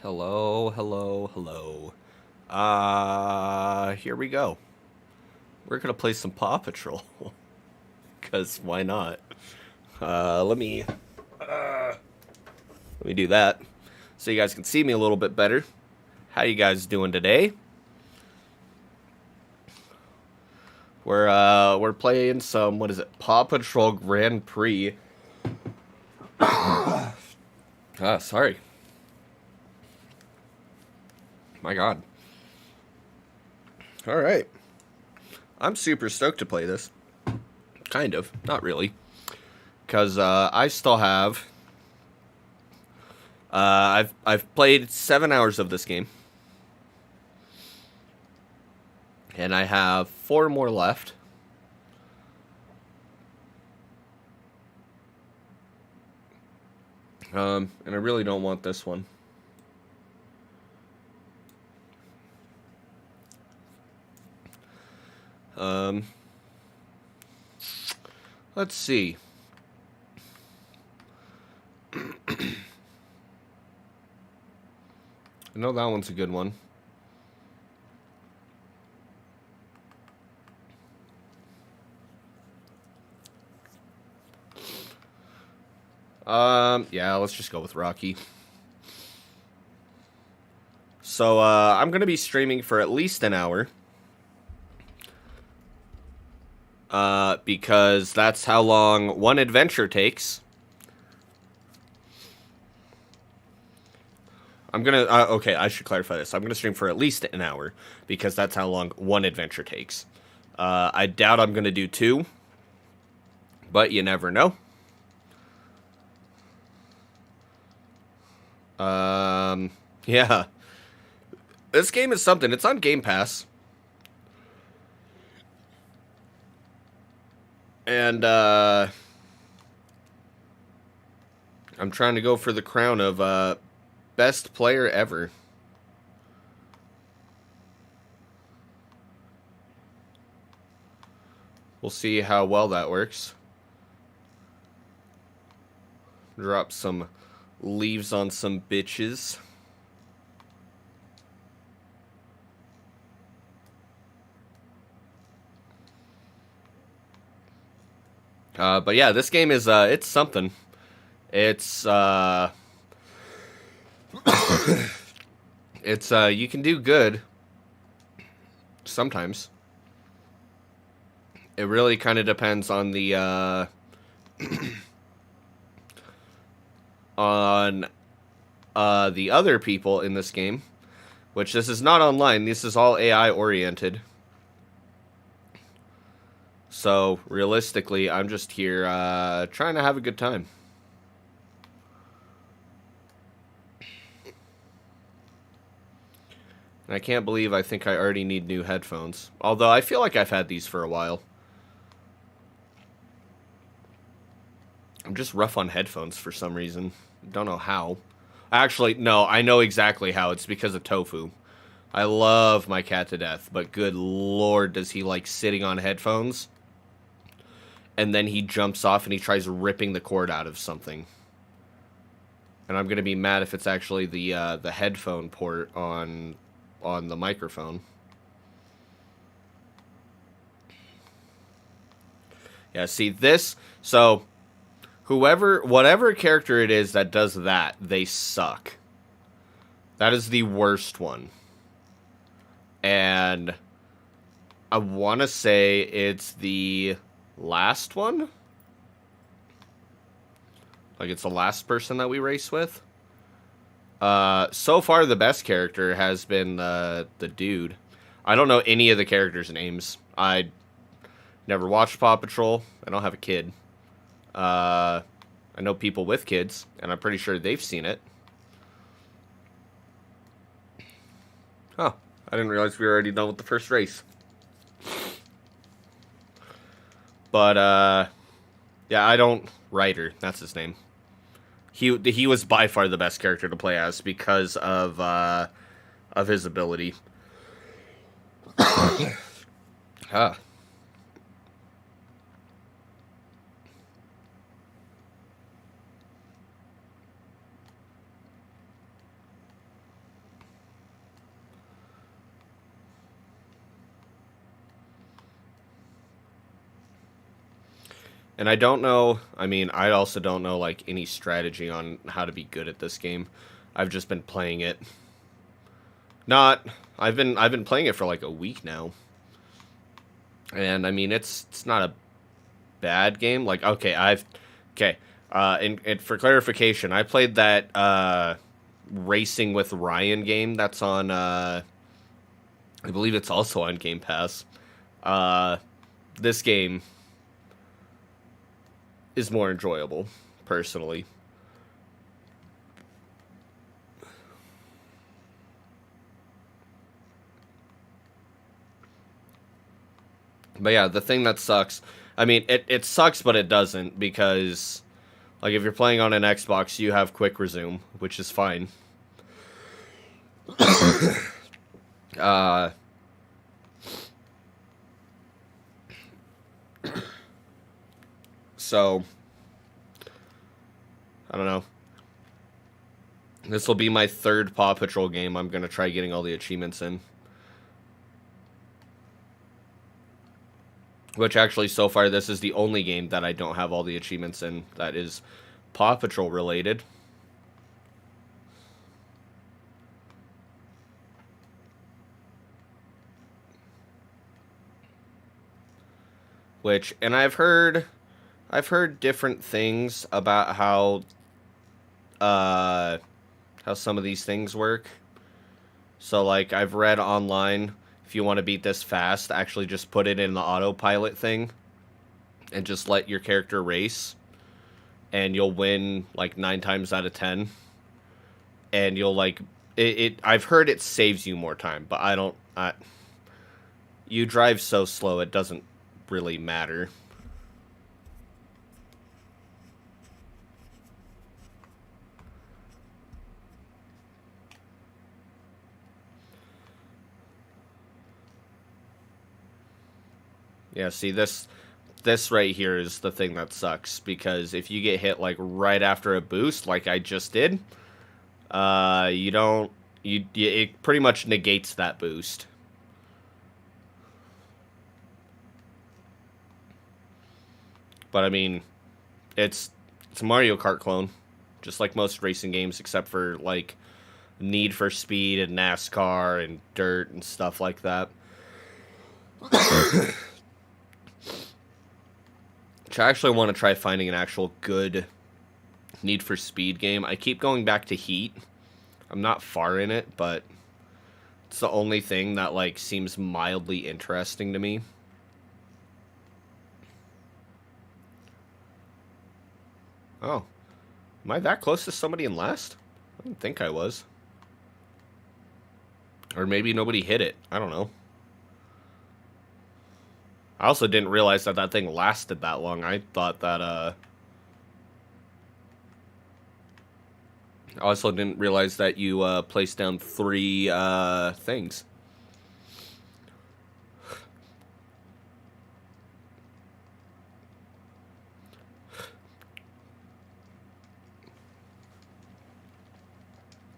Hello, hello, hello. Here we go. We're gonna play some Paw Patrol. Cause why not? Let me do that. So you guys can see me a little bit better. How you guys doing today? We're playing some, what is it? Paw Patrol Grand Prix. Sorry. My god. Alright. I'm super stoked to play this. Kind of. Not really. Because I still have... I've played 7 hours of this game. And I have 4 more left. And I really don't want this one. Let's see. I know that one's a good one. Yeah, let's just go with Rocky. So, I'm gonna be streaming for at least an hour. Because that's how long one adventure takes. Okay, I should clarify this. I'm gonna stream for at least an hour, because that's how long one adventure takes. I doubt I'm gonna do 2, but you never know. Yeah. This game is something. It's on Game Pass. And, I'm trying to go for the crown of, best player ever. We'll see how well that works. Drop some leaves on some bitches. But yeah, this game is, it's something. It's, you can do good. Sometimes. It really kind of depends on the, on, the other people in this game. Which, this is not online. This is all AI oriented. So, realistically, I'm just here, trying to have a good time. And I can't believe I think I already need new headphones. Although, I feel like I've had these for a while. I'm just rough on headphones for some reason. Don't know how. Actually, no, I know exactly how. It's because of Tofu. I love my cat to death, but good lord, does he like sitting on headphones? And then he jumps off and he tries ripping the cord out of something. And I'm gonna be mad if it's actually the headphone port on the microphone. Yeah, see this? So, whatever character it is that does that, they suck. That is the worst one. And I want to say it's the last one? Like, it's the last person that we race with? So far, the best character has been the dude. I don't know any of the characters' names. I never watched Paw Patrol. I don't have a kid. I know people with kids, and I'm pretty sure they've seen it. Huh. I didn't realize we were already done with the first race. But, yeah, I don't... Ryder, that's his name. He was by far the best character to play as because of his ability. Huh. And I don't know, I mean, I also don't know, like, any strategy on how to be good at this game. I've just been playing it. Not, I've been playing it for, like, a week now. And, I mean, it's not a bad game. Like, okay, and for clarification, I played that, Racing with Ryan game that's on, I believe it's also on Game Pass. Uh, this game is more enjoyable, personally. But yeah, the thing that sucks, I mean, it sucks, but it doesn't, because, like, if you're playing on an Xbox, you have quick resume, which is fine. Uh, so, I don't know. This will be my third Paw Patrol game. I'm going to try getting all the achievements in. Which, actually, so far, this is the only game that I don't have all the achievements in that is Paw Patrol related. Which, and I've heard different things about how some of these things work. So, like, I've read online, if you want to beat this fast, actually just put it in the autopilot thing and just let your character race, and you'll win, like, 9 times out of 10. And you'll, like, I've heard it saves you more time, but you drive so slow, it doesn't really matter. Yeah, see, this right here is the thing that sucks, because if you get hit, like, right after a boost, like I just did, you don't, it pretty much negates that boost. But I mean, it's a Mario Kart clone, just like most racing games, except for, like, Need for Speed and NASCAR and Dirt and stuff like that. Which I actually want to try finding an actual good Need for Speed game. I keep going back to Heat. I'm not far in it, but it's the only thing that, like, seems mildly interesting to me. Oh. Am I that close to somebody in last? I didn't think I was. Or maybe nobody hit it. I don't know. I also didn't realize that that thing lasted that long. I thought that, I also didn't realize that you, placed down 3, things.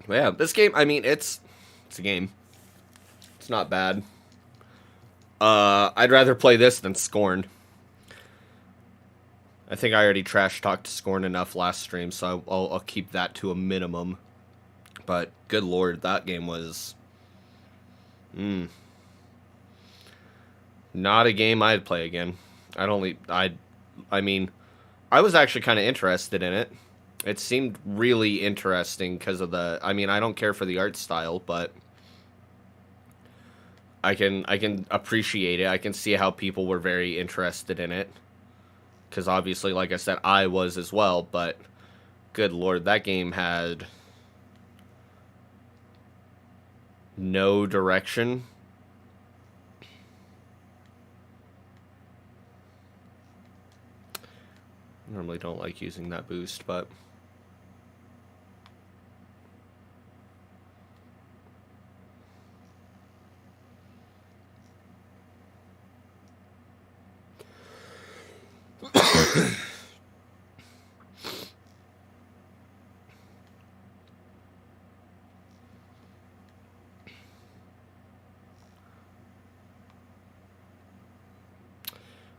But yeah, this game, I mean, it's a game. It's not bad. I'd rather play this than Scorn. I think I already trash talked Scorn enough last stream, so I'll keep that to a minimum. But good lord, that game was, not a game I'd play again. I mean, I was actually kind of interested in it. It seemed really interesting because of I mean, I don't care for the art style, but I can appreciate it. I can see how people were very interested in it. Because obviously, like I said, I was as well, but good lord, that game had no direction. I normally don't like using that boost, but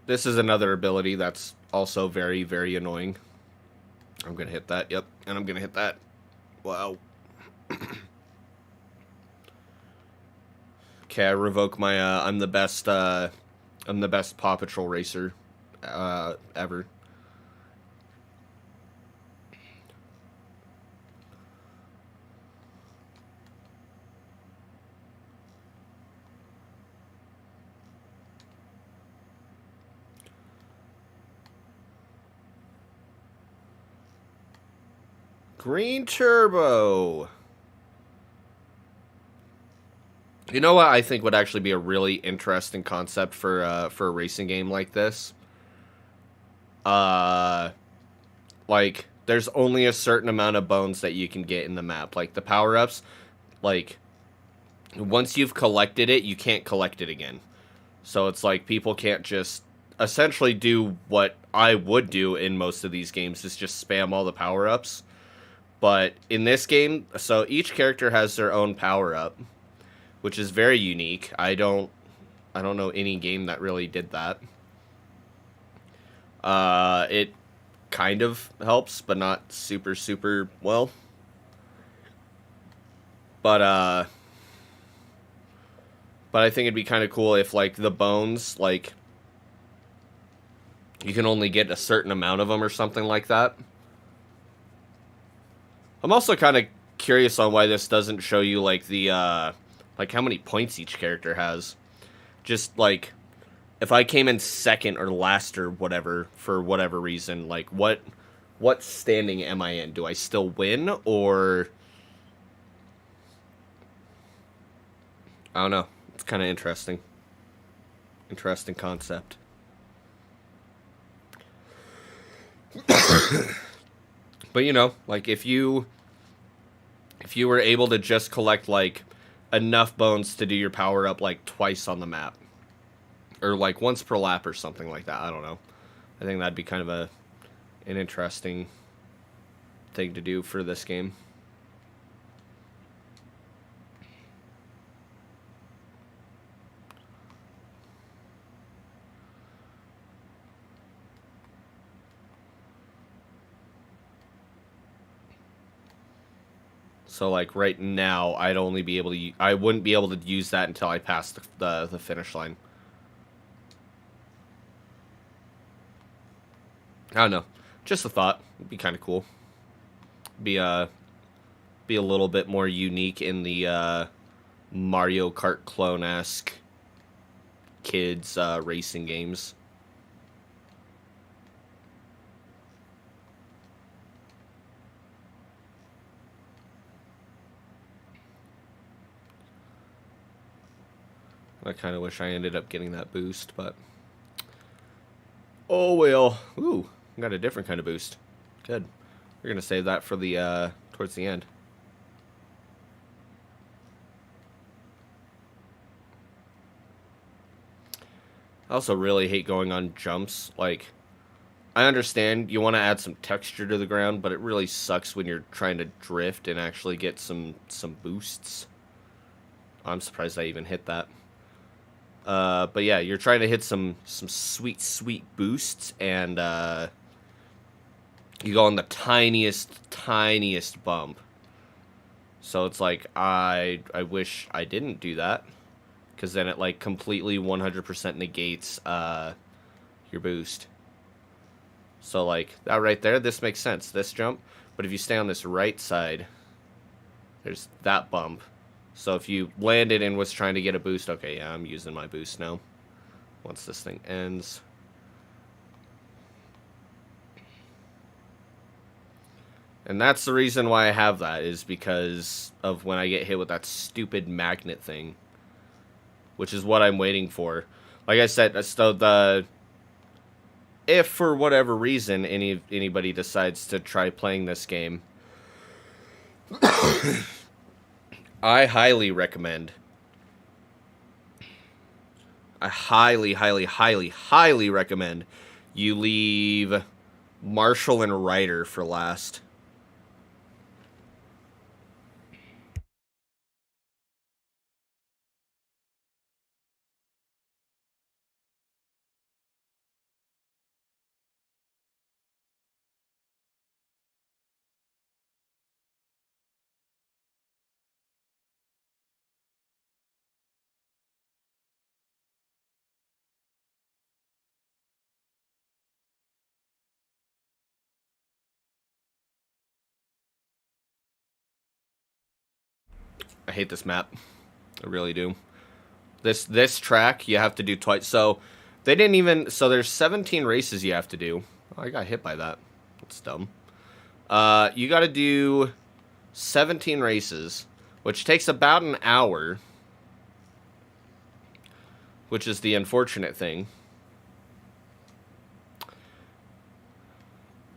This is another ability that's also very, very annoying. I'm gonna hit that, yep, and I'm gonna hit that. Wow. Okay, I revoke my, I'm the best Paw Patrol racer, ever. Green Turbo. You know what I think would actually be a really interesting concept for a racing game like this? Uh, like there's only a certain amount of bones that you can get in the map. Like the power-ups, like once you've collected it, you can't collect it again. So it's like people can't just essentially do what I would do in most of these games, is just spam all the power-ups. But in this game, so each character has their own power-up, which is very unique. I don't know any game that really did that. It kind of helps, but not super, super well. But I think it'd be kind of cool if, like, the bones, like, you can only get a certain amount of them or something like that. I'm also kind of curious on why this doesn't show you, like, the, like, how many points each character has. Just, like, if I came in second or last or whatever, for whatever reason, like, what standing am I in? Do I still win, or... I don't know. It's kind of interesting. Interesting concept. But, you know, like, if you were able to just collect, like, enough bones to do your power-up, like, twice on the map, or, like, once per lap or something like that, I don't know. I think that'd be kind of an interesting thing to do for this game. So, like, right now, I wouldn't be able to use that until I pass the finish line. I don't know. Just a thought. It'd be kind of cool. Be a little bit more unique in the Mario Kart clone-esque kids racing games. I kind of wish I ended up getting that boost, but... Oh, well. Ooh, got a different kind of boost. Good. We're going to save that for the, towards the end. I also really hate going on jumps. Like, I understand you want to add some texture to the ground, but it really sucks when you're trying to drift and actually get some boosts. I'm surprised I even hit that. But yeah, you're trying to hit some sweet, sweet boosts, and you go on the tiniest bump. So it's like, I wish I didn't do that, because then it, like, completely 100% negates your boost. So, like, that right there, this makes sense, this jump. But if you stay on this right side, there's that bump. So if you landed and was trying to get a boost, okay, yeah, I'm using my boost now. Once this thing ends. And that's the reason why I have that, is because of when I get hit with that stupid magnet thing. Which is what I'm waiting for. Like I said, so if for whatever reason anybody decides to try playing this game, I highly recommend. I highly, highly, highly, highly recommend you leave Marshall and Ryder for last. I hate this map. I really do. This track you have to do twice. So they didn't even. So there's 17 races you have to do. Oh, I got hit by that. That's dumb. You got to do 17 races, which takes about an hour, which is the unfortunate thing.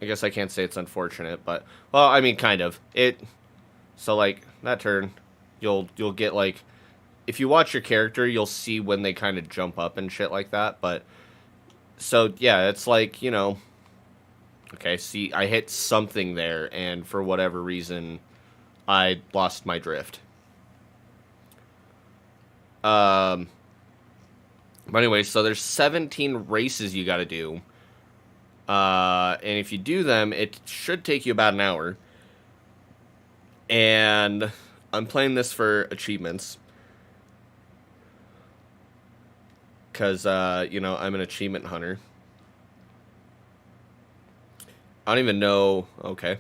I guess I can't say it's unfortunate, but well, I mean, kind of. So like that turn, you'll get like, if you watch your character, you'll see when they kind of jump up and shit like that. But so yeah, it's like, you know, okay, see, I hit something there, and for whatever reason, I lost my drift. But anyway, so there's 17 races you got to do. And if you do them, it should take you about an hour. And I'm playing this for achievements. Because, you know, I'm an achievement hunter. I don't even know... Okay.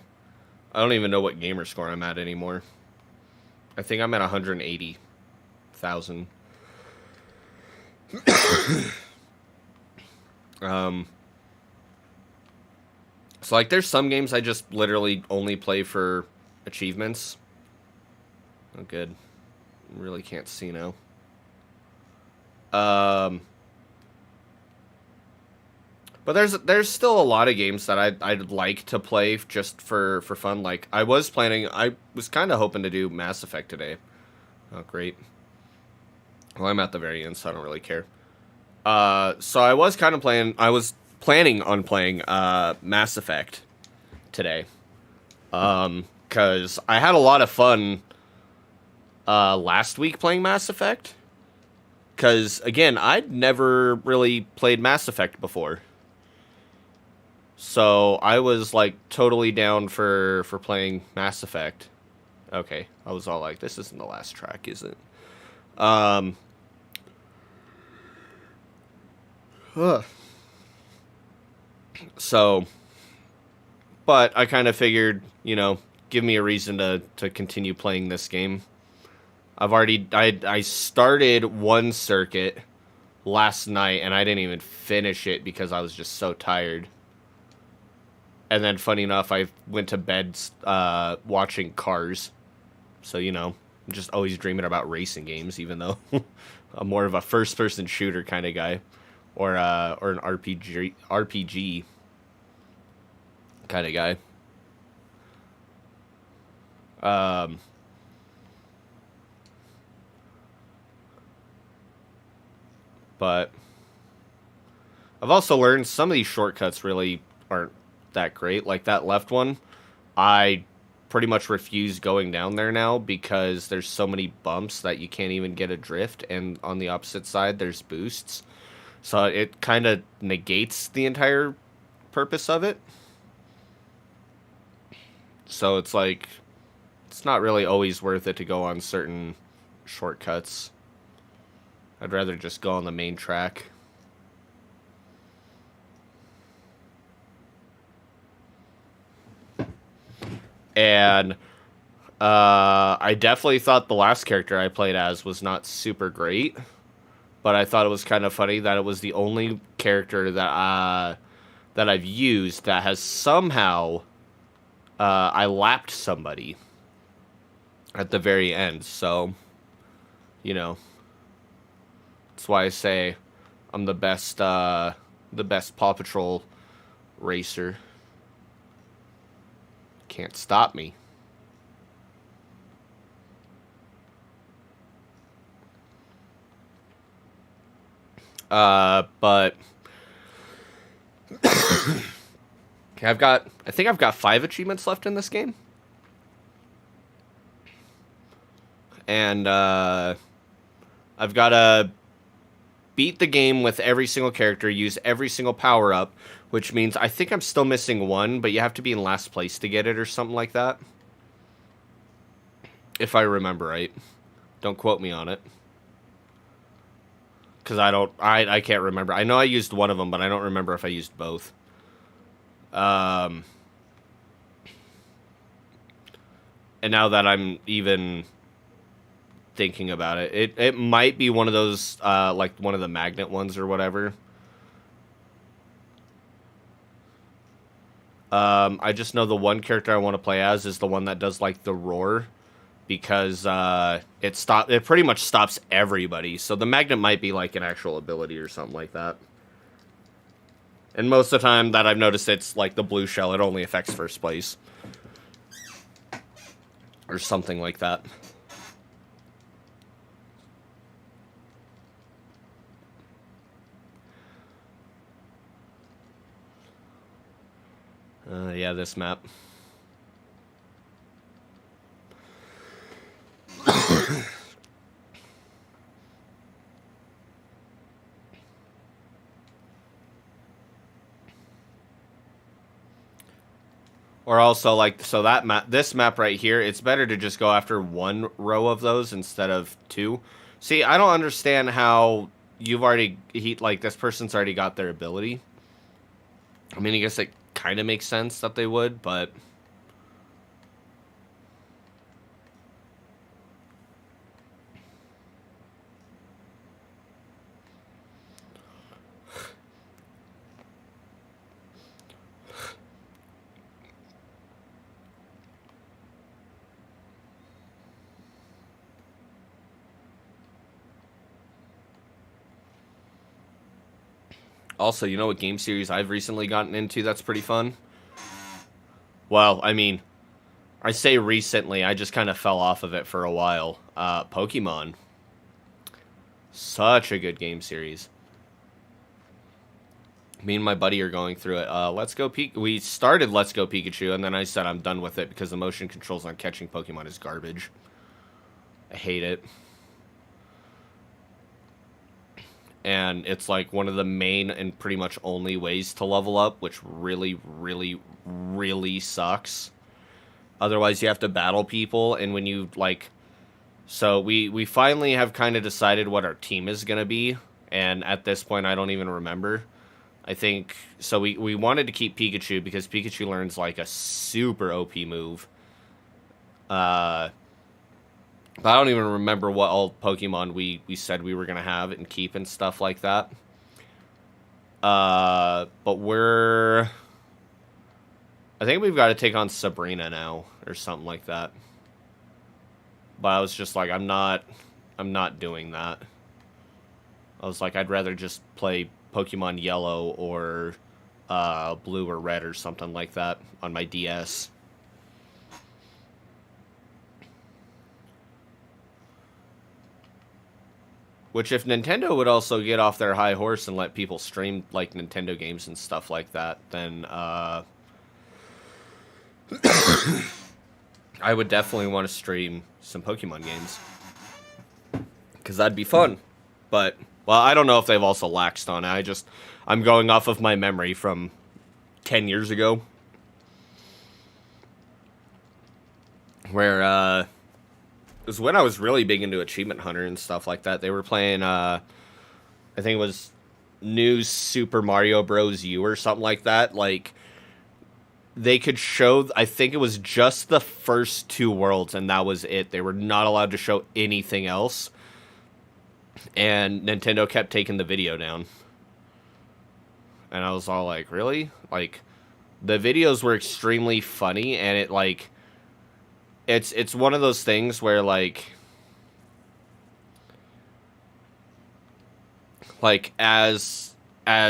I don't even know what gamer score I'm at anymore. I think I'm at 180,000. So, like, there's some games I just literally only play for achievements. Oh, good. Really can't see now. But there's still a lot of games that I'd like to play just for fun. Like, I was kind of hoping to do Mass Effect today. Oh, great. Well, I'm at the very end, so I don't really care. So I was planning on playing Mass Effect today. Because I had a lot of fun last week playing Mass Effect. Because, again, I'd never really played Mass Effect before. So I was, like, totally down for playing Mass Effect. Okay, I was all like, this isn't the last track, is it? So, but I kind of figured, you know, give me a reason to continue playing this game. I started one circuit last night, and I didn't even finish it because I was just so tired. And then, funny enough, I went to bed watching Cars. So, you know, I'm just always dreaming about racing games, even though I'm more of a first-person shooter kind of guy. Or an RPG kind of guy. But I've also learned some of these shortcuts really aren't that great. Like that left one, I pretty much refuse going down there now because there's so many bumps that you can't even get a drift, and on the opposite side there's boosts. So it kind of negates the entire purpose of it. So it's like, it's not really always worth it to go on certain shortcuts. I'd rather just go on the main track. And I definitely thought the last character I played as was not super great. But I thought it was kind of funny that it was the only character that I've used that has somehow I lapped somebody at the very end. So, you know, that's why I say I'm the best Paw Patrol racer. Can't stop me. But okay, I think I've got 5 achievements left in this game. And I've got to beat the game with every single character, use every single power up, which means I think I'm still missing one, but you have to be in last place to get it or something like that. If I remember right. Don't quote me on it. Because I can't remember. I know I used one of them, but I don't remember if I used both. And now that I'm even thinking about it. It might be one of those, like one of the magnet ones or whatever. I just know the one character I want to play as is the one that does like the roar, because it pretty much stops everybody. So the magnet might be like an actual ability or something like that. And most of the time that I've noticed, it's like the blue shell. It only affects first place. Or something like that. Yeah, this map. Or also, like, so that map, this map right here, it's better to just go after one row of those instead of two. See, I don't understand how you've already, like, this person's already got their ability. I mean, I guess it kind of makes sense that they would, but... Also, you know what game series I've recently gotten into that's pretty fun? Well, I mean, I say recently, I just kind of fell off of it for a while. Pokemon. Such a good game series. Me and my buddy are going through it. We started Let's Go Pikachu, and then I said I'm done with it because the motion controls on catching Pokemon is garbage. I hate it. And it's like one of the main and pretty much only ways to level up, which really, really, really sucks. Otherwise, you have to battle people, and when you, like... So, we finally have kind of decided what our team is going to be, and at this point, I don't even remember. I think... So, we wanted to keep Pikachu, because Pikachu learns, like, a super OP move. But I don't even remember what all Pokemon we said we were going to have and keep and stuff like that. But I think we've got to take on Sabrina now, or something like that. But I was just like, I'm not doing that. I was like, I'd rather just play Pokemon Yellow or Blue or Red or something like that on my DS. Which, if Nintendo would also get off their high horse and let people stream, like, Nintendo games and stuff like that, then, I would definitely want to stream some Pokemon games. Because that'd be fun. But, well, I don't know if they've also laxed on it. I'm going off of my memory from 10 years ago. Where, it was when I was really big into Achievement Hunter and stuff like that. They were playing, I think it was New Super Mario Bros. U or something like that. Like, they could show, I think it was just the first two worlds, and that was it. They were not allowed to show anything else. And Nintendo kept taking the video down. And I was all like, really? Like, the videos were extremely funny, and it, like... It's one of those things where, like, as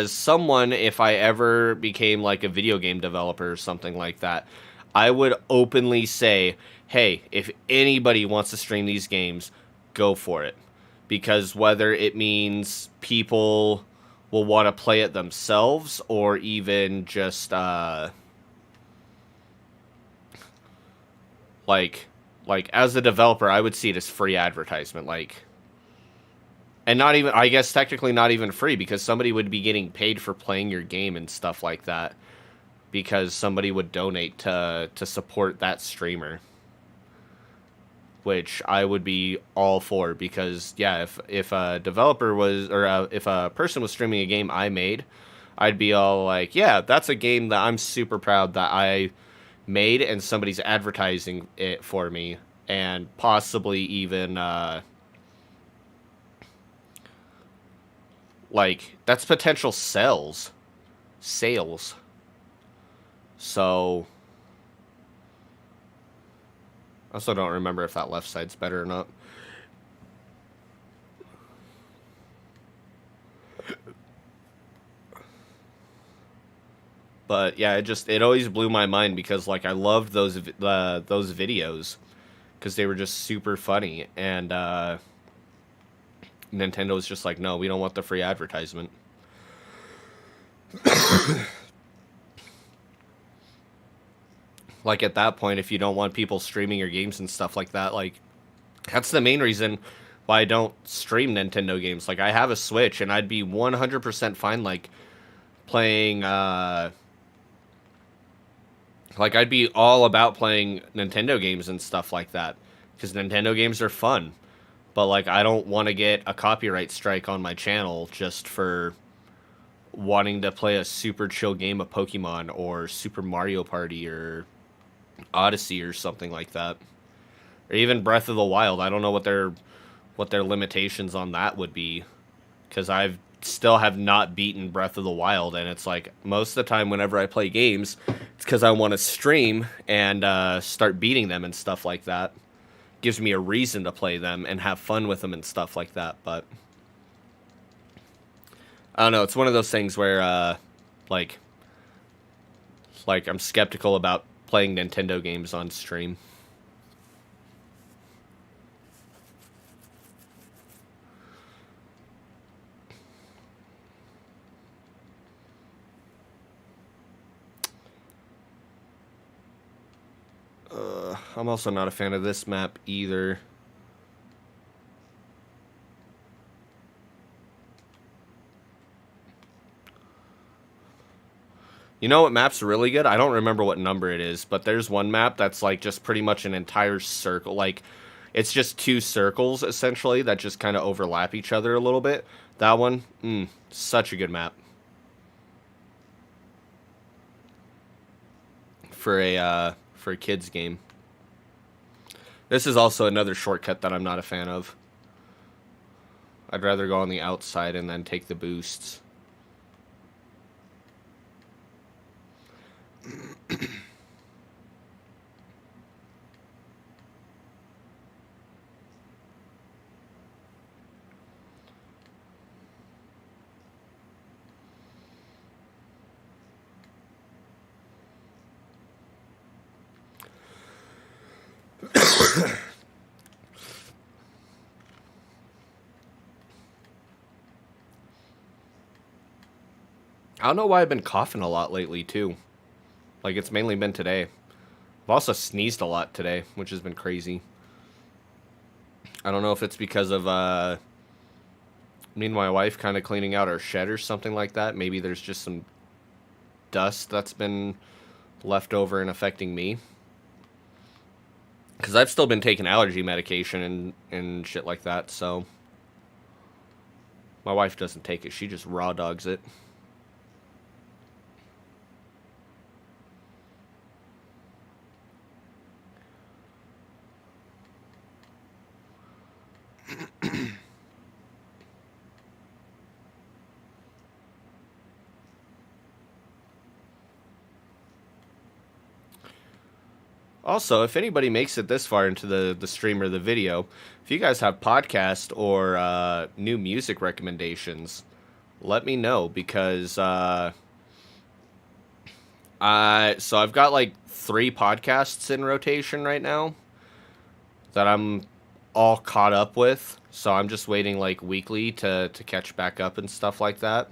someone, if I ever became, like, a video game developer or something like that, I would openly say, hey, if anybody wants to stream these games, go for it. Because whether it means people will want to play it themselves, or even just, like as a developer, I would see it as free advertisement, like, and not even, I guess technically not even free, because somebody would be getting paid for playing your game and stuff like that, because somebody would donate to support that streamer, which I would be all for, because, yeah, if a developer was, or if a person was streaming a game I made, I'd be all like, yeah, that's a game that I'm super proud that I made, and somebody's advertising it for me, and possibly even Like, that's potential sales. Sales. So, I also don't remember if that left side's better or not. But yeah, it always blew my mind because like I loved those videos because they were just super funny, and Nintendo was just like, no, we don't want the free advertisement. Like at that point, if you don't want people streaming your games and stuff like that, like that's the main reason why I don't stream Nintendo games. Like I have a Switch, and I'd be 100% fine like playing. Like I'd be all about playing Nintendo games and stuff like that because Nintendo games are fun. But like I don't want to get a copyright strike on my channel just for wanting to play a super chill game of Pokemon or Super Mario Party or Odyssey or something like that. Or even Breath of the Wild. I don't know what their limitations on that would be, cuz I've still have not beaten Breath of the Wild, and it's like most of the time whenever I play games, it's cuz I want to stream and start beating them and stuff like that. Gives me a reason to play them and have fun with them and stuff like that, but I don't know, it's one of those things where like I'm skeptical about playing Nintendo games on stream. I'm also not a fan of this map either. You know what map's really good? I don't remember what number it is, but there's one map that's like just pretty much an entire circle. Like, it's just two circles, essentially, that just kind of overlap each other a little bit. That one, such a good map. For a kid's game. This is also another shortcut that I'm not a fan of. I'd rather go on the outside and then take the boosts. I don't know why I've been coughing a lot lately, too. Like, it's mainly been today. I've also sneezed a lot today, which has been crazy. I don't know if it's because of, me and my wife kind of cleaning out our shed or something like that. Maybe there's just some dust that's been left over and affecting me. Because I've still been taking allergy medication and shit like that, so... My wife doesn't take it. She just raw dogs it. Also, if anybody makes it this far into the stream or the video, if you guys have podcast or new music recommendations, let me know, because so I've got like 3 podcasts in rotation right now that I'm all caught up with. So I'm just waiting like weekly to catch back up and stuff like that.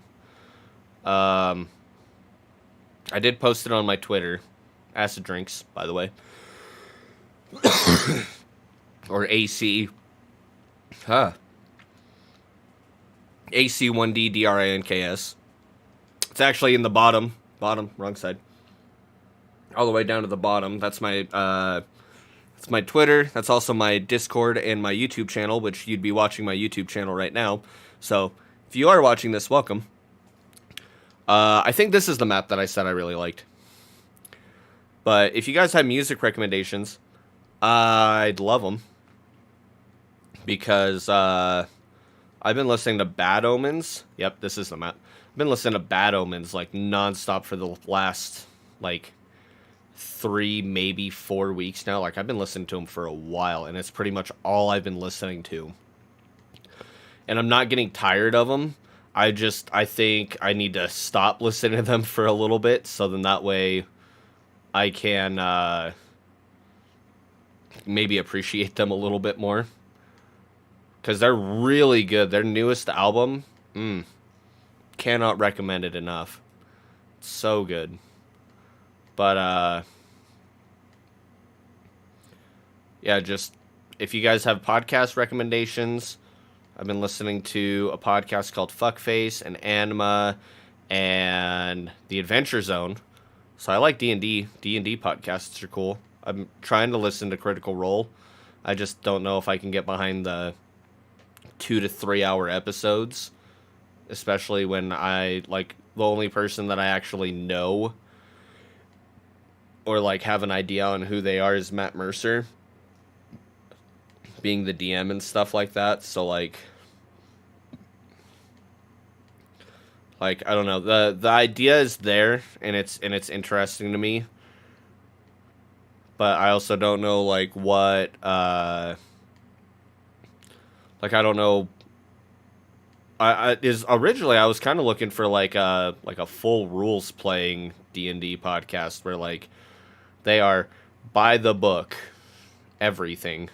I did post it on my Twitter, Acid Drinks, by the way. Or AC. AC1DDRINKS. It's actually in the bottom, wrong side. All the way down to the bottom. That's my Twitter. That's also my Discord and my YouTube channel, which you'd be watching my YouTube channel right now. So, if you are watching this, welcome. I think this is the map that I said I really liked. But if you guys have music recommendations, I'd love them. Because, I've been listening to Bad Omens. Yep, this is the map. I've been listening to Bad Omens like nonstop for the last like 3, maybe 4 weeks now. Like I've been listening to him for a while, and it's pretty much all I've been listening to. And I'm not getting tired of them. I think I need to stop listening to them for a little bit, so then that way I can maybe appreciate them a little bit more. Because they're really good. Their newest album, cannot recommend it enough. It's so good. But, yeah, just, if you guys have podcast recommendations, I've been listening to a podcast called Fuckface and Anima and The Adventure Zone. So I like D&D. D&D podcasts are cool. I'm trying to listen to Critical Role. I just don't know if I can get behind the 2 to 3 hour episodes, especially when I, like, the only person that I actually know or, like, have an idea on who they are is Matt Mercer, being the DM and stuff like that. So, like, I don't know. The idea is there, and it's interesting to me. But I also don't know, like, what, like, I don't know. Originally I was kind of looking for like a full rules playing D&D podcast where like they are by the book everything.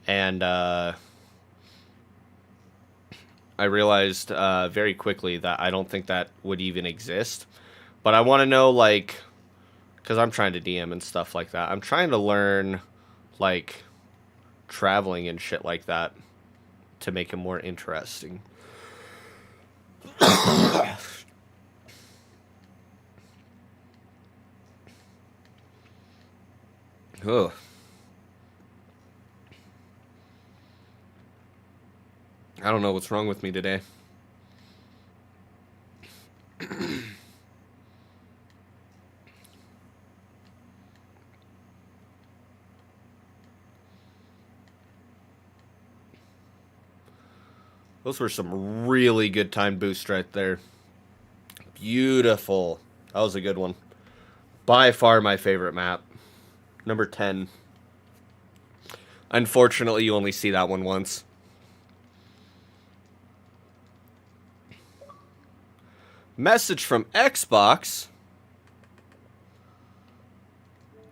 And I realized very quickly that I don't think that would even exist. But I want to know, like, because I'm trying to DM and stuff like that. I'm trying to learn, like, traveling and shit like that to make it more interesting. Ugh. I don't know what's wrong with me today. Those were some really good time boosts right there. Beautiful. That was a good one. By far my favorite map. Number 10. Unfortunately, you only see that one once. Message from Xbox.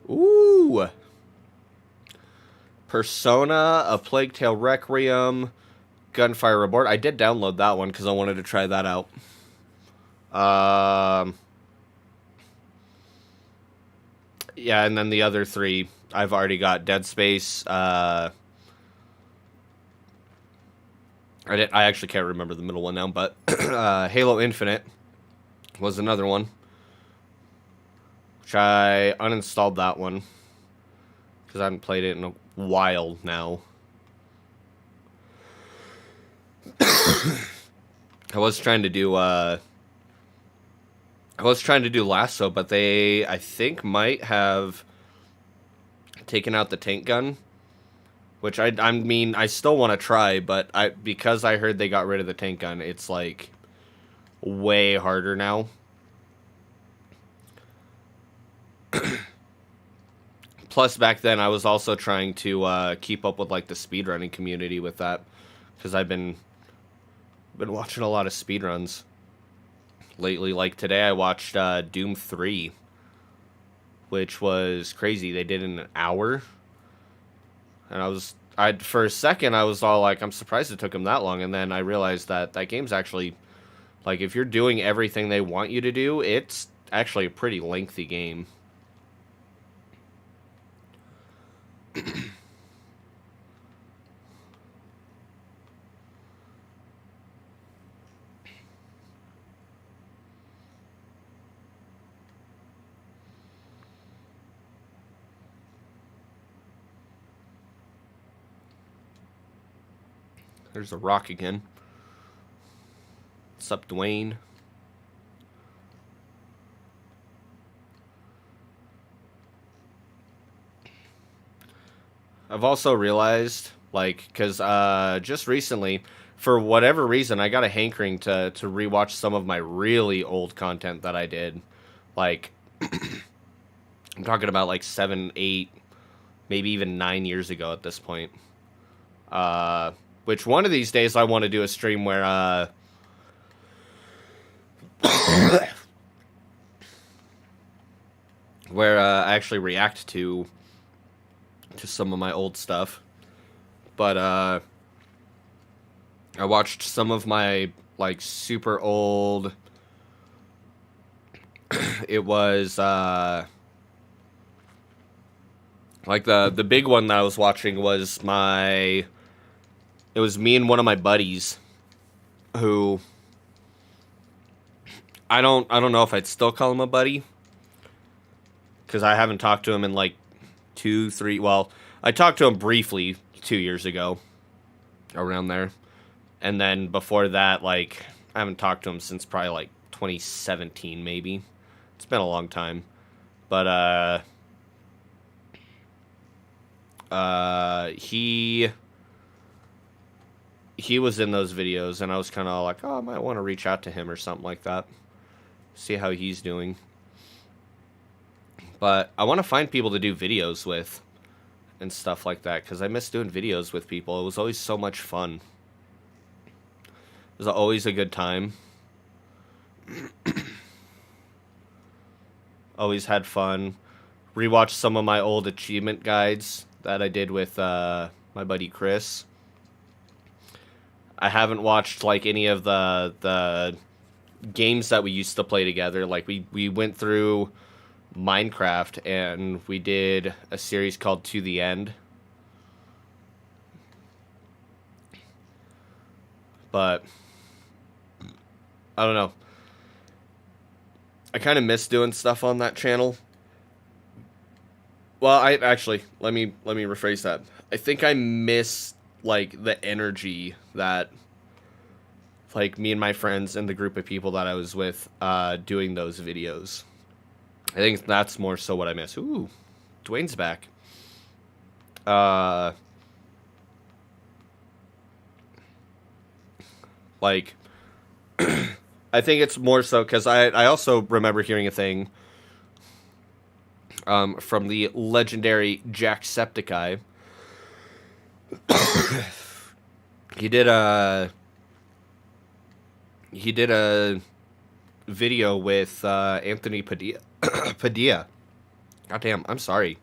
Ooh. Persona, A Plague Tale Requiem, Gunfire Reborn. I did download that one because I wanted to try that out. Yeah, and then the other 3, I've already got Dead Space. I actually can't remember the middle one now, but Halo Infinite was another one, which I uninstalled that one because I haven't played it in a while now. I was trying to do Lasso, but they, I think, might have taken out the tank gun, which I mean, I still want to try, but because I heard they got rid of the tank gun, it's like way harder now. Plus, back then, I was also trying to keep up with like the speedrunning community with that, because I've been watching a lot of speedruns lately. Like today I watched Doom 3, which was crazy. They did it in an hour, and for a second I was all like, I'm surprised it took them that long, and then I realized that game's actually, like, if you're doing everything they want you to do, it's actually a pretty lengthy game. There's a rock again. What's up, Dwayne? I've also realized, like, because just recently for whatever reason, I got a hankering to rewatch some of my really old content that I did. Like, I'm talking about like 7, 8, maybe even 9 years ago at this point. Which one of these days I want to do a stream where, I actually react to some of my old stuff. But, I watched some of my, like, super old... It was, like, the big one that I was watching was it was me and one of my buddies, who... I don't know if I'd still call him a buddy, because I haven't talked to him in, like, 2, 3... Well, I talked to him briefly 2 years ago, around there. And then before that, like, I haven't talked to him since probably, like, 2017, maybe. It's been a long time. But, he was in those videos, and I was kind of like, oh, I might want to reach out to him or something like that. See how he's doing. But I want to find people to do videos with and stuff like that, because I miss doing videos with people. It was always so much fun. It was always a good time. Always had fun. Rewatched some of my old achievement guides that I did with my buddy Chris. I haven't watched like any of the games that we used to play together. Like we went through Minecraft, and we did a series called To the End. But I don't know. I kind of miss doing stuff on that channel. Well, I actually let me rephrase that. I think I miss like the energy that like me and my friends and the group of people that I was with doing those videos. I think that's more so what I miss. Ooh, Dwayne's back. Like, I think it's more so because I also remember hearing a thing from the legendary Jacksepticeye. He did a video with Anthony Padilla. Padilla. Goddamn, I'm sorry.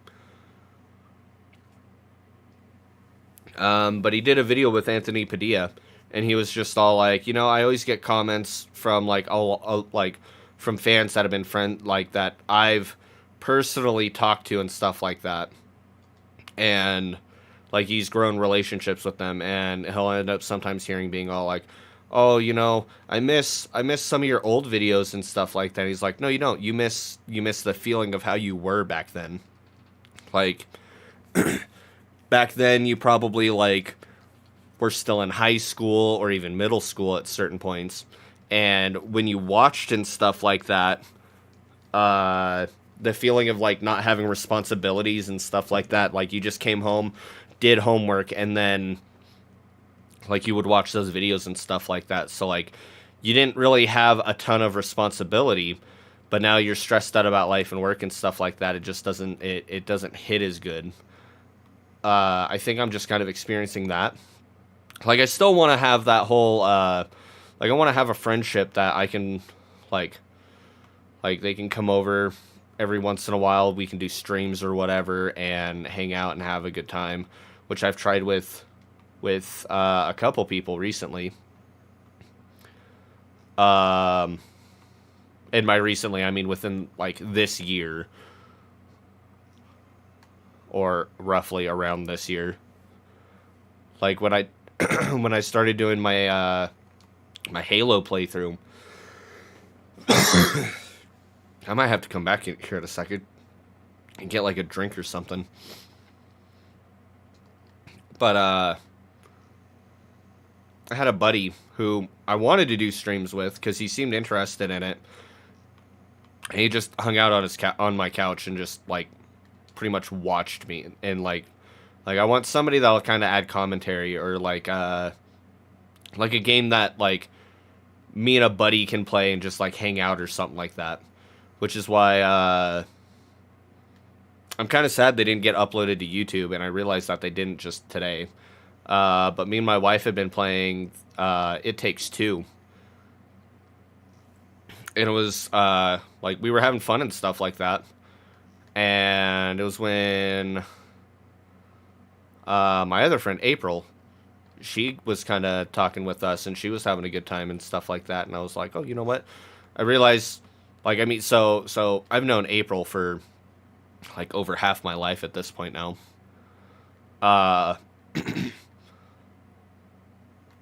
But he did a video with Anthony Padilla, and he was just all like, you know, I always get comments from like from fans that have been that I've personally talked to and stuff like that, and like he's grown relationships with them, and he'll end up sometimes being all like, oh, you know, I miss some of your old videos and stuff like that. He's like, no, you don't. You miss the feeling of how you were back then. Like, back then you probably like were still in high school or even middle school at certain points, and when you watched and stuff like that, the feeling of like not having responsibilities and stuff like that, like you just came home, did homework, and then like you would watch those videos and stuff like that. So like you didn't really have a ton of responsibility, but now you're stressed out about life and work and stuff like that. It just doesn't it doesn't hit as good. I think I'm just kind of experiencing that. Like I still want to have that whole like I want to have a friendship that I can like they can come over every once in a while. We can do streams or whatever and hang out and have a good time, which I've tried with a couple people recently. And by recently, I mean within like this year, or roughly around this year. Like when I when I started doing my my Halo playthrough, I might have to come back here in a second and get like a drink or something. But I had a buddy who I wanted to do streams with because he seemed interested in it. And he just hung out on on my couch and just like pretty much watched me, and like I want somebody that'll kind of add commentary or like Like a game that like me and a buddy can play and just like hang out or something like that. Which is why I'm kind of sad they didn't get uploaded to YouTube, and I realized that they didn't just today. But me and my wife had been playing It Takes Two, and it was like we were having fun and stuff like that. And it was when my other friend April, she was kind of talking with us, and she was having a good time and stuff like that. And I was like, oh, you know what? I realized, like, I mean, so I've known April for like over half my life at this point now. Uh,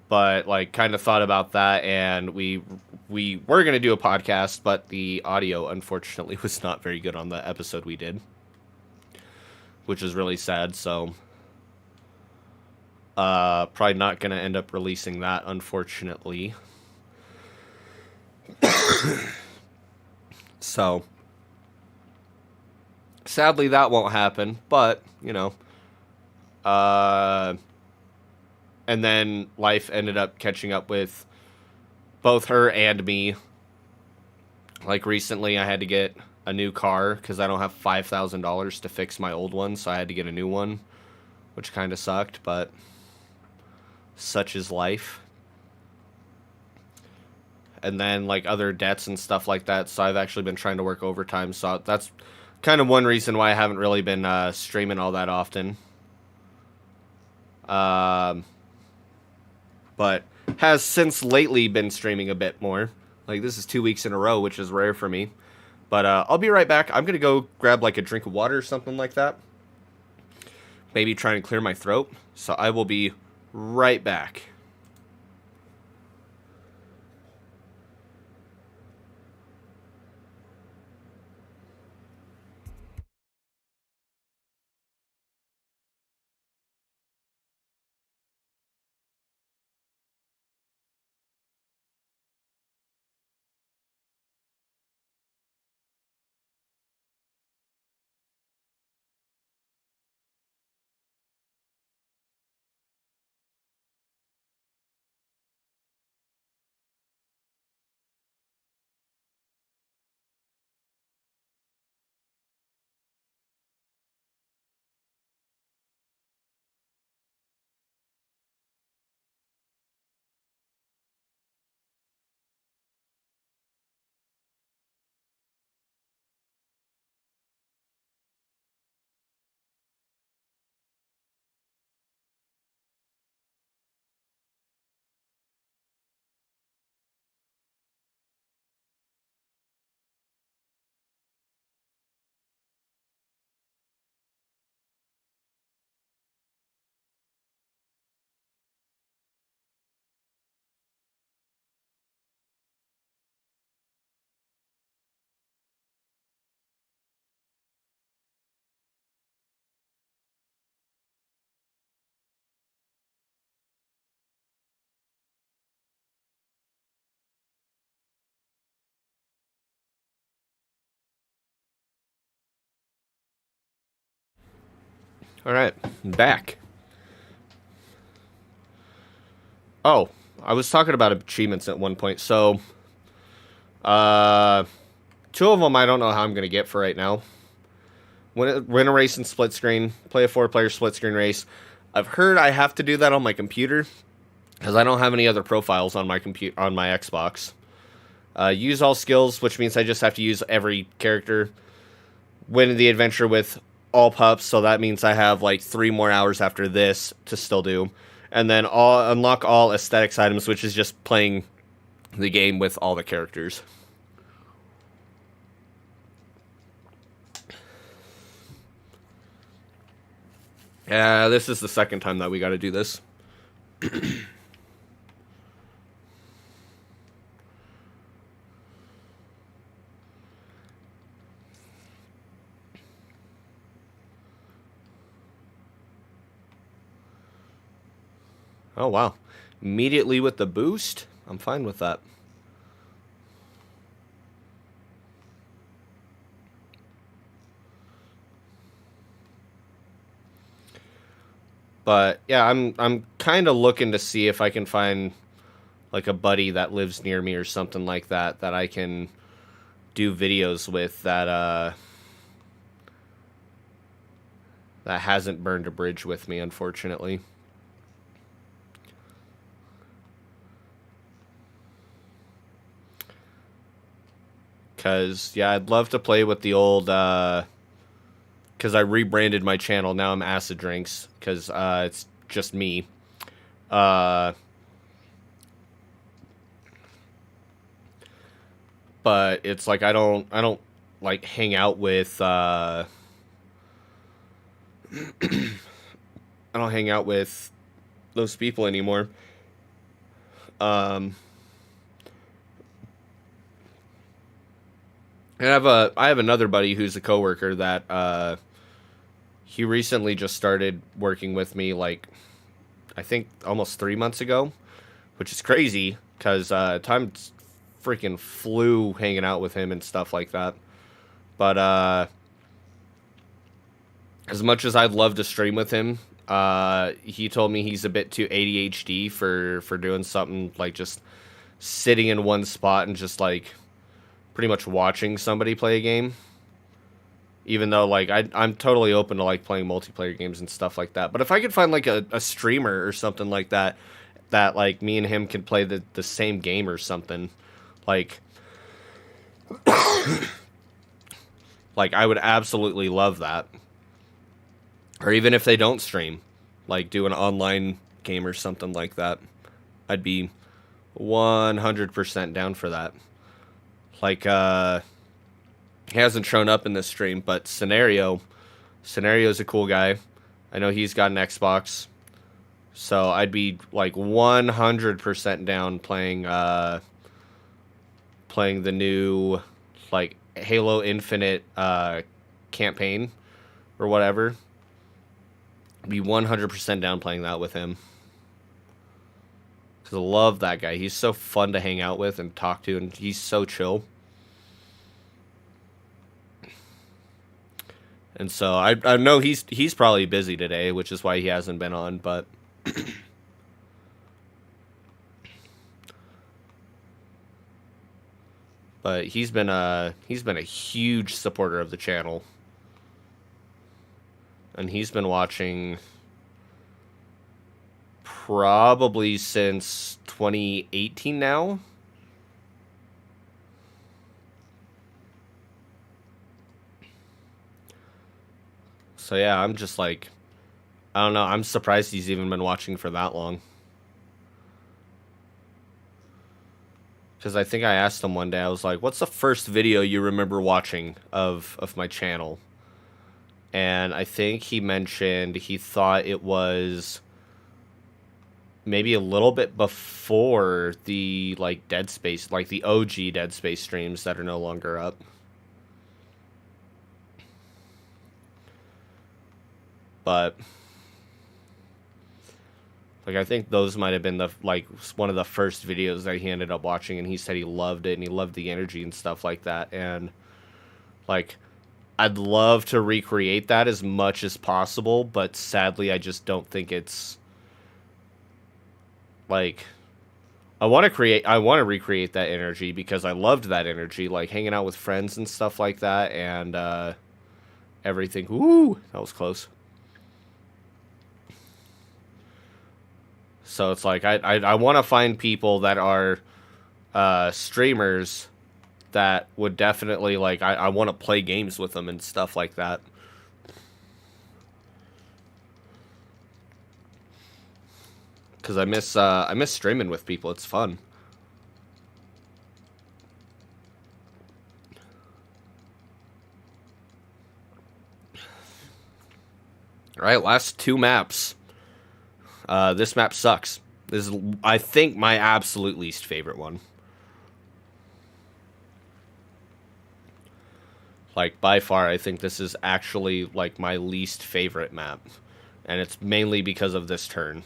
but like kind of thought about that, and we were gonna do a podcast, but the audio unfortunately was not very good on the episode we did, which is really sad. So probably not gonna end up releasing that, unfortunately. So sadly that won't happen, but you know, uh and then life ended up catching up with both her and me. Like recently, I had to get a new car because I don't have $5,000 to fix my old one, so I had to get a new one, which kind of sucked, but such is life. And then like other debts and stuff like that, so I've actually been trying to work overtime, so that's kind of one reason why I haven't really been streaming all that often. Um, but has since lately been streaming a bit more. Like this is 2 weeks in a row, which is rare for me. But I'll be right back. I'm gonna go grab like a drink of water or something like that. Maybe try and clear my throat. So I will be right back. All right, I'm back. Oh, I was talking about achievements at one point. So, uh, two of them I don't know how I'm gonna get for right now. Win a race in split screen. Play a 4-player split screen race. I've heard I have to do that on my computer because I don't have any other profiles on my on my Xbox. Use all skills, which means I just have to use every character. Win the adventure with all pups, so that means I have like 3 more hours after this to still do. And then unlock all aesthetics items, which is just playing the game with all the characters. This is the second time that we got to do this. Oh, wow. Immediately with the boost? I'm fine with that. But yeah, I'm kind of looking to see if I can find like a buddy that lives near me or something like that that I can do videos with that hasn't burned a bridge with me, unfortunately. Because, yeah, I'd love to play with the old, because I rebranded my channel. Now I'm Acid Drinks, because it's just me. But it's like I don't like hang out with I don't hang out with those people anymore. And I have another buddy who's a coworker that he recently just started working with me, like I think almost 3 months ago, which is crazy because time freaking flew hanging out with him and stuff like that. But as much as I'd love to stream with him, he told me he's a bit too ADHD for doing something like just sitting in one spot and just like pretty much watching somebody play a game. Even though like I'm totally open to like playing multiplayer games and stuff like that. But if I could find like a streamer or something like that like me and him can play the same game or something, like like I would absolutely love that. Or even if they don't stream, like do an online game or something like that, I'd be 100% down for that. Like, he hasn't shown up in this stream, but Scenario's a cool guy. I know he's got an Xbox, so I'd be like 100% down playing playing the new like Halo Infinite campaign or whatever. Be 100% down playing that with him. Because I love that guy. He's so fun to hang out with and talk to, and he's so chill. And so I know he's probably busy today, which is why he hasn't been on, but but he's been a huge supporter of the channel. And he's been watching probably since 2018 now. So yeah, I'm just like, I don't know, I'm surprised he's even been watching for that long. Because I think I asked him one day, I was like, what's the first video you remember watching of my channel? And I think he mentioned he thought it was maybe a little bit before the like Dead Space, like the OG Dead Space streams that are no longer up. But like I think those might have been the like one of the first videos that he ended up watching, and he said he loved it and he loved the energy and stuff like that. And like I'd love to recreate that as much as possible, but sadly I just don't think it's like I want to recreate that energy because I loved that energy, like hanging out with friends and stuff like that, and everything. Woo, that was close. So it's like I want to find people that are streamers that would definitely like I want to play games with them and stuff like that. Cause I miss streaming with people. It's fun. All right, last two maps. This map sucks. This is, I think, my absolute least favorite one. Like, by far, I think this is actually, like, my least favorite map. And it's mainly because of this turn.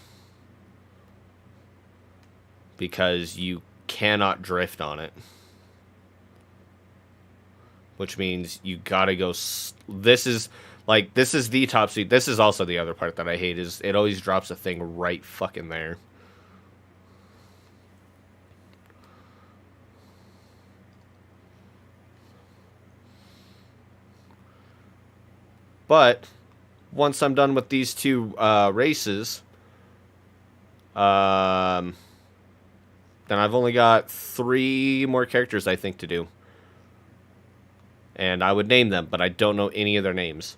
Because you cannot drift on it. Which means you gotta go... This is the top speed. This is also the other part that I hate, is it always drops a thing right fucking there. But once I'm done with these two races, then I've only got 3 more characters, I think, to do. And I would name them, but I don't know any of their names.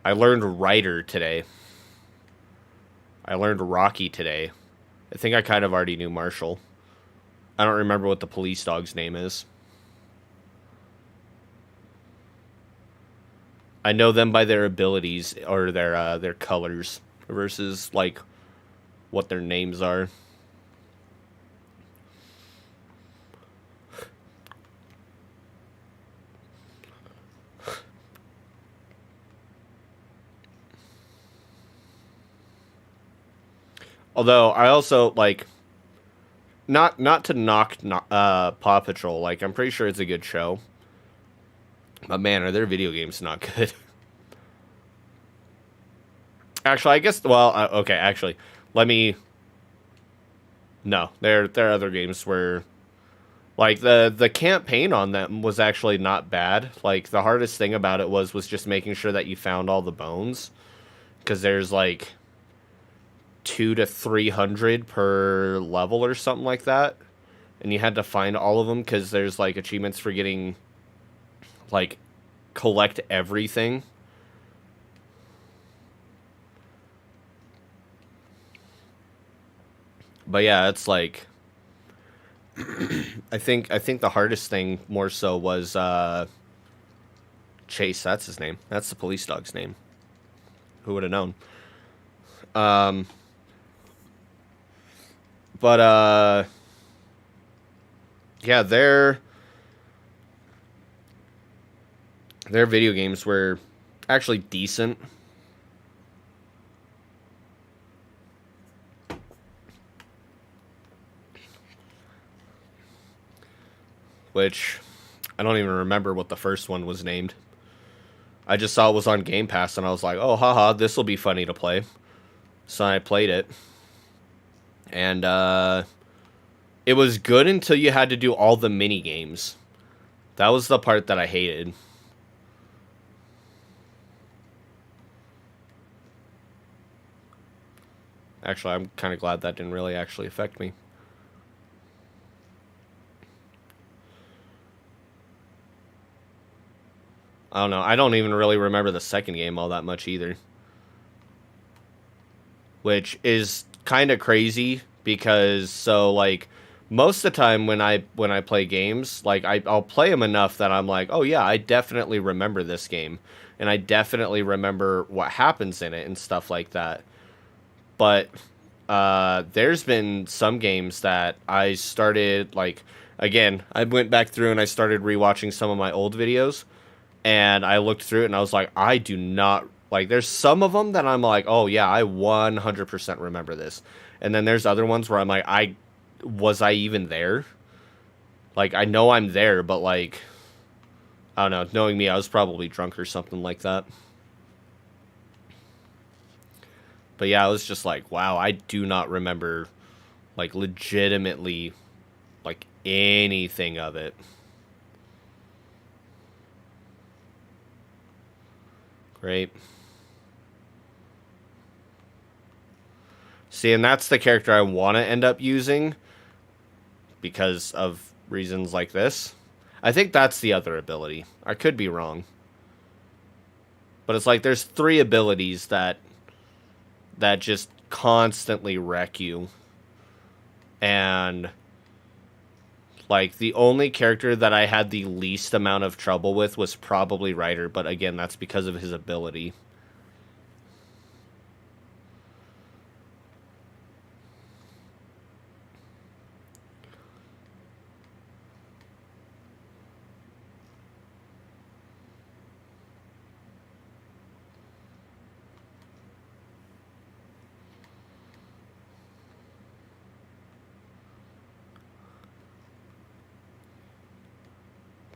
I learned Ryder today. I learned Rocky today. I think I kind of already knew Marshall. I don't remember what the police dog's name is. I know them by their abilities or their colors versus like what their names are. Although I also like not to knock Paw Patrol. Like I'm pretty sure it's a good show. But man, are their video games not good? Actually, I guess. Well, okay. Actually, let me. No, there are other games where, like the campaign on them was actually not bad. Like the hardest thing about it was just making sure that you found all the bones, because there's like 200 to 300 per level or something like that, and you had to find all of them because there's like achievements for getting like collect everything. But yeah, it's like I think the hardest thing more so was Chase. That's his name. That's the police dog's name. Who would have known? Um, but yeah, their video games were actually decent. Which I don't even remember what the first one was named. I just saw it was on Game Pass and I was like, oh, haha, this will be funny to play. So I played it. And it was good until you had to do all the mini games. That was the part that I hated. Actually, I'm kind of glad that didn't really actually affect me. I don't know. I don't even really remember the second game all that much either. Which is kind of crazy because so like most of the time when I play games, like I'll play them enough that I'm like, "Oh yeah, I definitely remember this game." And I definitely remember what happens in it and stuff like that. But there's been some games that I started like again, I went back through and I started rewatching some of my old videos and I looked through it and I was like, I do not like. There's some of them that I'm like, oh yeah, I 100% remember this, and then there's other ones where I'm like, I even there? Like I know I'm there, but like I don't know. Knowing me, I was probably drunk or something like that. But yeah, I was just like, wow, I do not remember like legitimately like anything of it. Great. See, and that's the character I want to end up using because of reasons like this. I think that's the other ability. I could be wrong. But it's like there's 3 abilities that just constantly wreck you. And like the only character that I had the least amount of trouble with was probably Ryder, but again, that's because of his ability.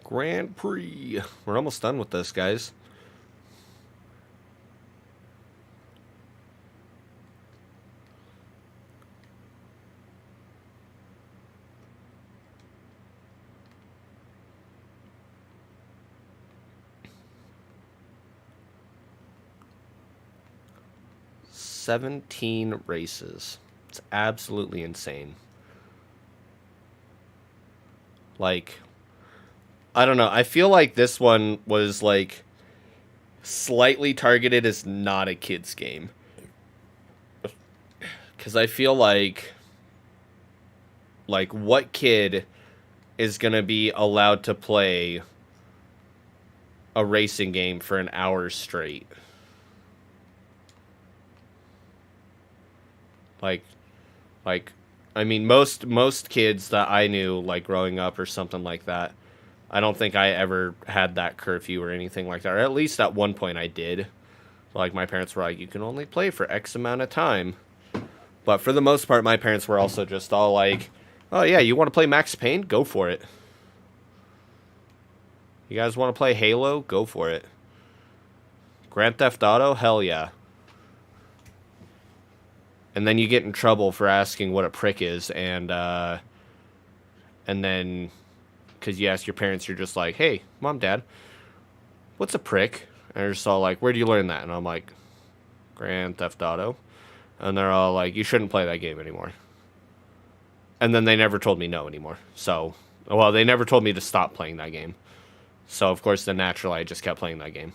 Grand Prix. We're almost done with this, guys. 17 races. It's absolutely insane. Like, I don't know. I feel like this one was, like, slightly targeted as not a kid's game. Because I feel like, what kid is going to be allowed to play a racing game for an hour straight? Like, I mean, most kids that I knew, like, growing up or something like that, I don't think I ever had that curfew or anything like that. Or at least at one point I did. Like, my parents were like, you can only play for X amount of time. But for the most part, my parents were also just all like, oh yeah, you want to play Max Payne? Go for it. You guys want to play Halo? Go for it. Grand Theft Auto? Hell yeah. And then you get in trouble for asking what a prick is, and then, because you ask your parents, you're just like, hey, Mom, Dad, what's a prick? And they're just all like, where do you learn that? And I'm like, Grand Theft Auto. And they're all like, you shouldn't play that game anymore. And then they never told me no anymore. So, well, they never told me to stop playing that game. So, of course, then naturally, I just kept playing that game.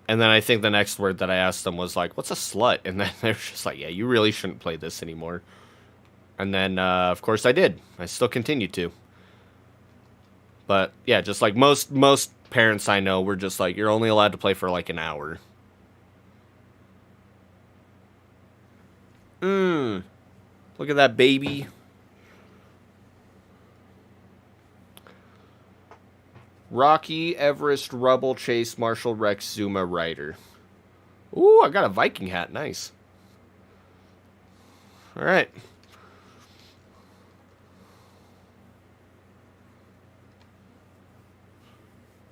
And then I think the next word that I asked them was like, what's a slut? And then they're just like, yeah, you really shouldn't play this anymore. And then, of course, I did. I still continued to. But, yeah, just like most parents I know were just like, you're only allowed to play for like an hour. Look at that baby. Rocky, Everest, Rubble, Chase, Marshall, Rex, Zuma, Ryder. Ooh, I got a Viking hat. Nice. All right.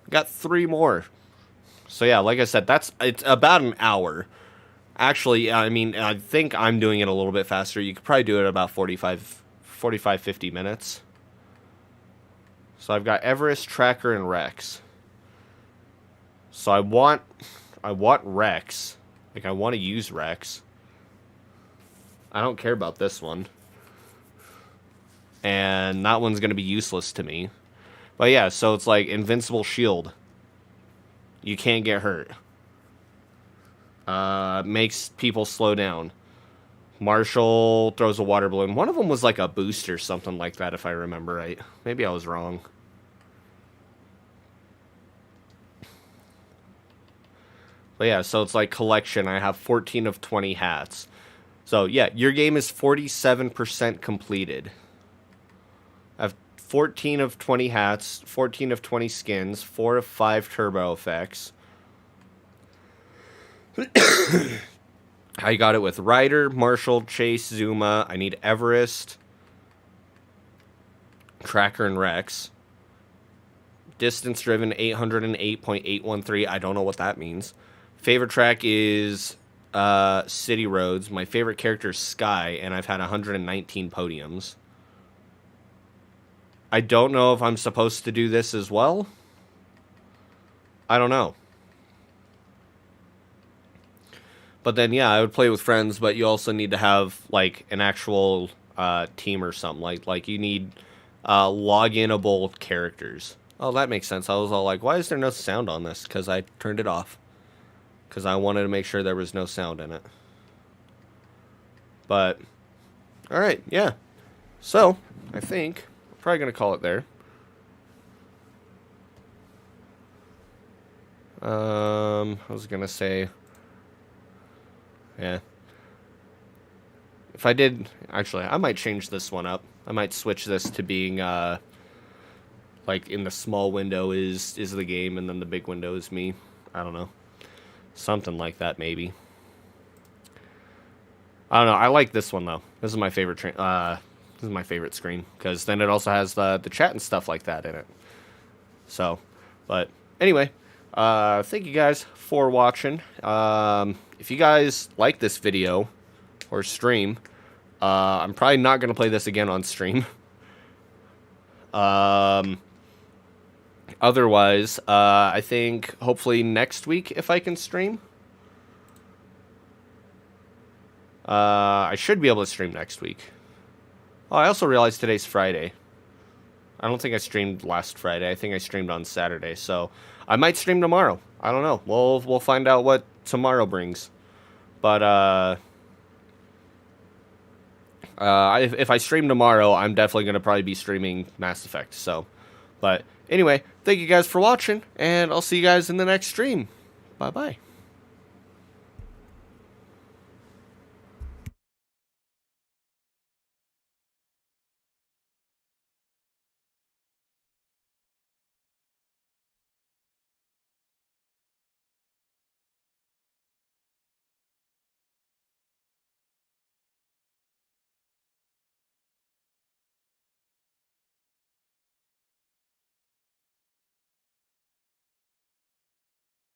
Got 3 more. So yeah, like I said, it's about an hour. Actually, I mean, I think I'm doing it a little bit faster. You could probably do it about 45, 50 minutes. So I've got Everest, Tracker, and Rex. So I want Rex. Like, I want to use Rex. I don't care about this one. And that one's going to be useless to me. But yeah, so it's like Invincible Shield. You can't get hurt. Makes people slow down. Marshall throws a water balloon. One of them was like a boost or something like that, if I remember right. Maybe I was wrong. But yeah, so it's like collection. I have 14 of 20 hats. So yeah, your game is 47% completed. I have 14 of 20 hats, 14 of 20 skins, 4 of 5 turbo effects. I got it with Ryder, Marshall, Chase, Zuma. I need Everest, Tracker, and Rex. Distance driven 808.813. I don't know what that means. Favorite track is City Roads. My favorite character is Sky, and I've had 119 podiums. I don't know if I'm supposed to do this as well. I don't know. But then, yeah, I would play with friends, but you also need to have, like, an actual team or something. Like you need login-able characters. Oh, that makes sense. I was all like, why is there no sound on this? Because I turned it off. Because I wanted to make sure there was no sound in it. But, alright, yeah. So, I think I'm probably going to call it there. I was going to say... Yeah. If I did... Actually, I might change this one up. I might switch this to being, like, in the small window is the game, and then the big window is me. I don't know. Something like that, maybe. I don't know. I like this one, though. This is my favorite this is my favorite screen, because then it also has the chat and stuff like that in it. So, but anyway... thank you guys for watching. If you guys like this video or stream, I'm probably not going to play this again on stream. otherwise, I think hopefully next week if I can stream. I should be able to stream next week. Oh, I also realized today's Friday. I don't think I streamed last Friday. I think I streamed on Saturday, so I might stream tomorrow. I don't know. We'll find out what tomorrow brings. But if I stream tomorrow, I'm definitely gonna probably be streaming Mass Effect. So, but anyway, thank you guys for watching, and I'll see you guys in the next stream. Bye bye.